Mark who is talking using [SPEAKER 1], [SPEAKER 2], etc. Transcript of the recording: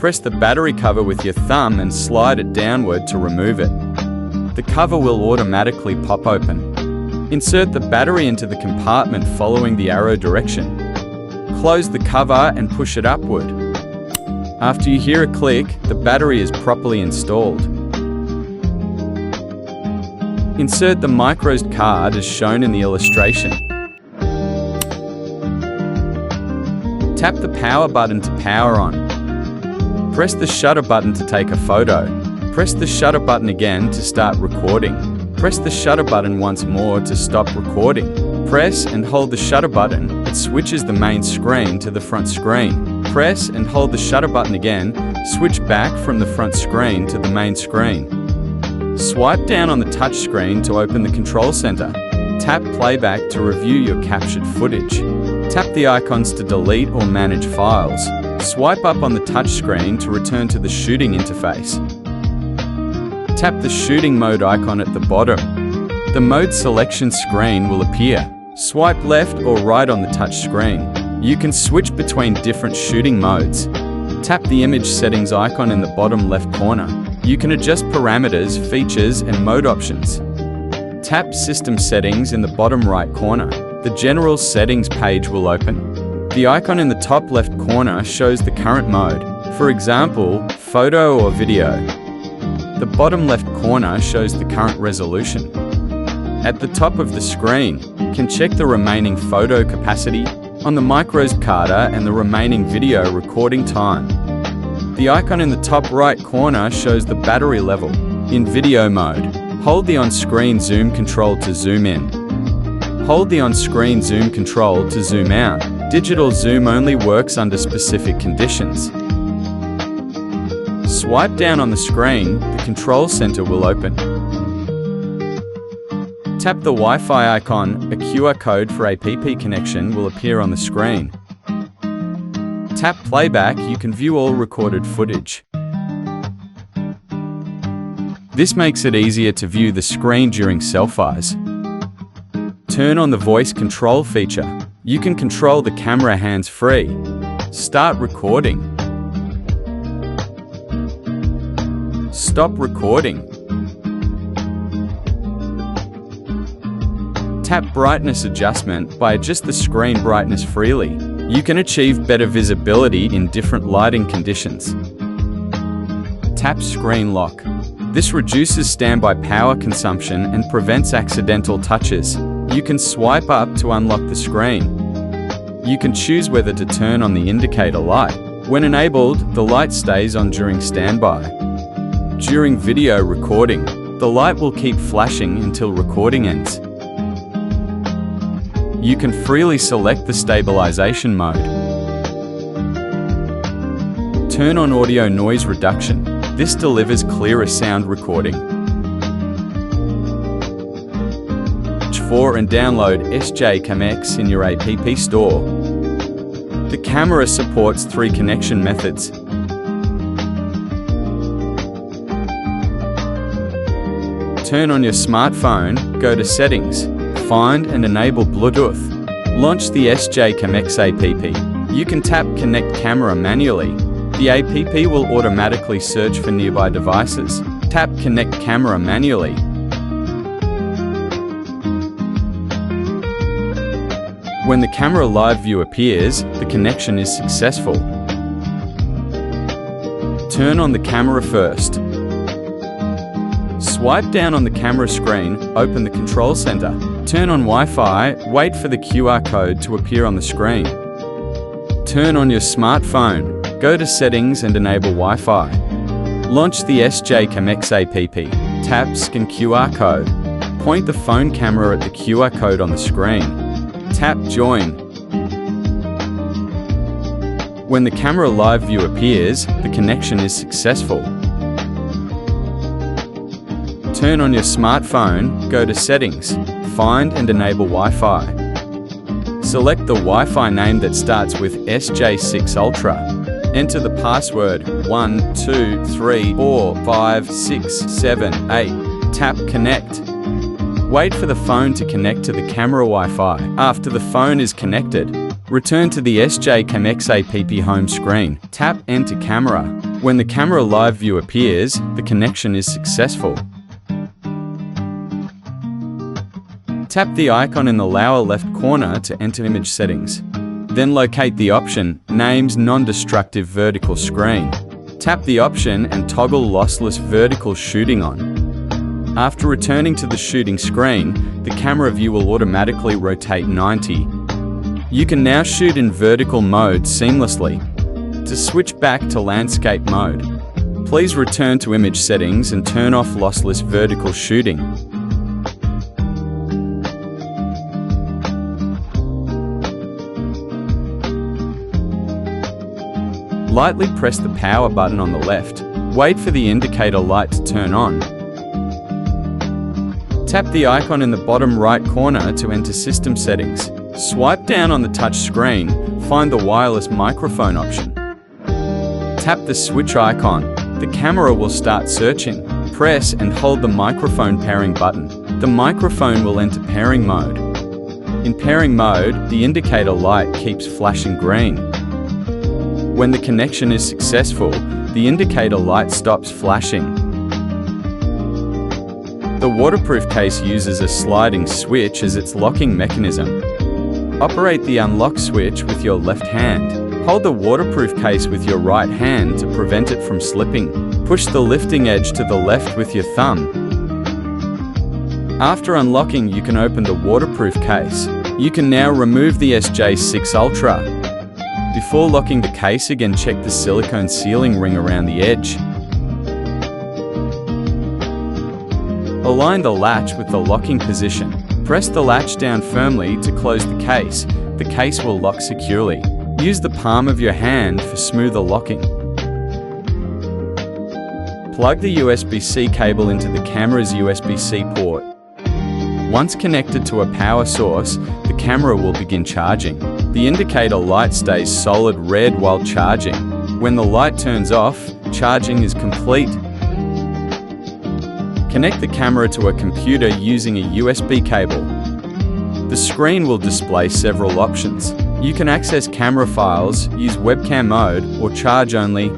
[SPEAKER 1] Press the battery cover with your thumb and slide it downward to remove it. The cover will automatically pop open. Insert the battery into the compartment following the arrow direction. Close the cover and push it upward. After you hear a click, the battery is properly installed. Insert the microSD card as shown in the illustration. Tap the power button to power on. Press the shutter button to take a photo. Press the shutter button again to start recording. Press the shutter button once more to stop recording. Press and hold the shutter button. It switches the main screen to the front screen. Press and hold the shutter button again. Switch back from the front screen to the main screen. Swipe down on the touch screen to open the control center. Tap playback to review your captured footage. Tap the icons to delete or manage files. Swipe up on the touch screen to return to the shooting interface. Tap the shooting mode icon at the bottom. The mode selection screen will appear. Swipe left or right on the touch screen. You can switch between different shooting modes. Tap the image settings icon in the bottom left corner. You can adjust parameters, features, and mode options. Tap System Settings in the bottom right corner. The General Settings page will open. The icon in the top left corner shows the current mode, for example, photo or video. The bottom left corner shows the current resolution. At the top of the screen, you can check the remaining photo capacity on the microSD card and the remaining video recording time. The icon in the top right corner shows the battery level. In video mode, hold the on-screen zoom control to zoom in. Hold the on-screen zoom control to zoom out. Digital zoom only works under specific conditions. Swipe down on the screen, the control center will open. Tap the Wi-Fi icon, a QR code for APP connection will appear on the screen. Tap playback, you can view all recorded footage. This makes it easier to view the screen during selfies. Turn on the voice control feature. You can control the camera hands-free. Start recording. Stop recording. Tap brightness adjustment. By adjust the screen brightness freely, you can achieve better visibility in different lighting conditions. Tap screen lock. This reduces standby power consumption and prevents accidental touches. You can swipe up to unlock the screen. You can choose whether to turn on the indicator light. When enabled, the light stays on during standby. During video recording, the light will keep flashing until recording ends. You can freely select the stabilization mode. Turn on audio noise reduction. This delivers clearer sound recording. Search for and download SJCAM X in your app store. The camera supports 3 connection methods. Turn on your smartphone, go to Settings, find and enable Bluetooth. Launch the SJCAM X app. You can tap Connect Camera manually. The app will automatically search for nearby devices. Tap Connect Camera manually. When the camera live view appears, the connection is successful. Turn on the camera first. Swipe down on the camera screen, open the control center. Turn on Wi-Fi, wait for the QR code to appear on the screen. Turn on your smartphone, go to Settings and enable Wi-Fi. Launch the SJCAM X app. Tap Scan QR code. Point the phone camera at the QR code on the screen. Tap Join. When the camera live view appears, the connection is successful. Turn on your smartphone, go to Settings, find and enable Wi-Fi. Select the Wi-Fi name that starts with SJ6 Ultra. Enter the password 12345678. Tap Connect. Wait for the phone to connect to the camera Wi-Fi. After the phone is connected, return to the SJCAM X app home screen. Tap Enter Camera. When the camera live view appears, the connection is successful. Tap the icon in the lower left corner to enter image settings. Then locate the option, Names Non-Destructive Vertical Screen. Tap the option and toggle Lossless Vertical Shooting on. After returning to the shooting screen, the camera view will automatically rotate 90. You can now shoot in vertical mode seamlessly. To switch back to landscape mode, please return to image settings and turn off lossless vertical shooting. Lightly press the power button on the left. Wait for the indicator light to turn on. Tap the icon in the bottom right corner to enter system settings. Swipe down on the touch screen, find the wireless microphone option. Tap the switch icon. The camera will start searching. Press and hold the microphone pairing button. The microphone will enter pairing mode. In pairing mode, the indicator light keeps flashing green. When the connection is successful, the indicator light stops flashing. The waterproof case uses a sliding switch as its locking mechanism. Operate the unlock switch with your left hand. Hold the waterproof case with your right hand to prevent it from slipping. Push the lifting edge to the left with your thumb. After unlocking, you can open the waterproof case. You can now remove the SJ6 Ultra. Before locking the case again, check the silicone sealing ring around the edge. Align the latch with the locking position. Press the latch down firmly to close the case. The case will lock securely. Use the palm of your hand for smoother locking. Plug the USB-C cable into the camera's USB-C port. Once connected to a power source, the camera will begin charging. The indicator light stays solid red while charging. When the light turns off, charging is complete. Connect the camera to a computer using a USB cable. The screen will display several options. You can access camera files, use webcam mode, or charge only.